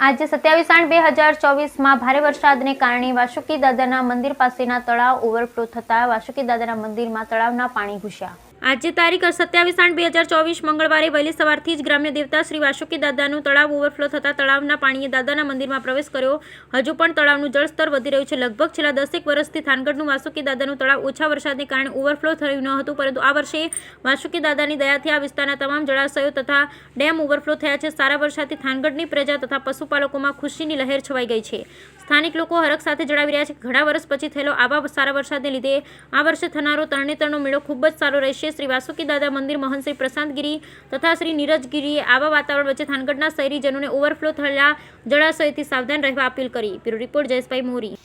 આજે 27/8/2024 માં ભારે વરસાદને કારણે વાસુકી દાદાના મંદિર પાસેના તળાવ ઓવરફ્લો થતા વાસુકી દાદાના મંદિરમાં તળાવના પાણી ઘૂસ્યા। આજે તારીખ 27/8/2024 મંગળવારે વહેલી સવારથી જ ગ્રામ્ય દેવતા શ્રી વાસુકી દાદાનું તળાવ ઓવરફ્લો થતા તળાવના પાણીએ દાદાના મંદિરમાં પ્રવેશ કર્યો। હજુ પણ તળાવનું જળસ્તર વધી રહ્યું છે। લગભગ છેલ્લા 10 વર્ષથી થાનગઢનું વાસુકી દાદાનું તળાવ ઓછા વરસાદને કારણે ઓવરફ્લો થયું ન હતું, પરંતુ આ વર્ષે વાસુકી દાદાની દયાથી આ વિસ્તારના તમામ જળાશયો તથા ડેમ ઓવરફ્લો થયા છે। સારા વરસાદથી થાનગઢની પ્રજા તથા પશુપાલકોમાં ખુશીની લહેર છવાઈ ગઈ છે। સ્થાનિક લોકો હરખ સાથે જણાવી રહ્યા છે કે ઘણા વર્ષ પછી થયેલો આવા સારા વરસાદને લીધે આ વર્ષે થનારો તરણેતરનો મેળો ખૂબ જ સારો રહેશે। શ્રી વાસુકી દાદા મંદિર મહંત શ્રી પ્રશાંતગીરી તથા શ્રી નીરજગીરીએ આવા વાતાવરણ વચ્ચે થાનગઢના શહેરીજનોને ઓવરફ્લો થયેલા જળાશયથી સાવધાન રહેવા અપીલ કરી। બ્યુરો રિપોર્ટ જયેશભાઈ મોરી।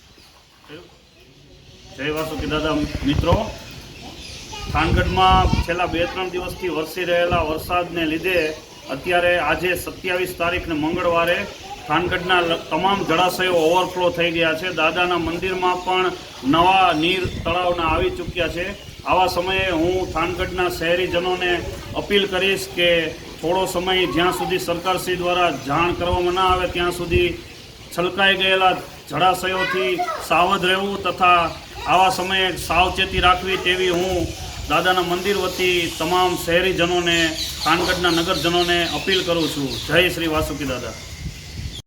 જય વાસુકી દાદા મિત્રો, થાનગઢમાં છેલ્લા 2-3 દિવસથી વરસી રહેલા વરસાદને લીધે અત્યારે આજે 27 તારીખને મંગળવારે થાનગઢના તમામ જળાશયો ઓવરફ્લો થઈ ગયા છે। દાદાના મંદિરમાં પણ નવા નીર તળાવના આવી ચૂક્યા છે। આવા સમયે હું થાનગઢના શહેરીજનોને અપીલ કરીશ કે થોડો સમય જ્યાં સુધી સરકારશ્રી દ્વારા જાણ કરવામાં ના આવે ત્યાં સુધી છલકાઈ ગયેલા જળાશયોથી સાવધ રહેવું તથા આવા સમયે સાવચેતી રાખવી તેવી હું દાદાના મંદિર વતી તમામ શહેરીજનોને, થાનગઢના નગરજનોને અપીલ કરું છું। જય શ્રી વાસુકી દાદા।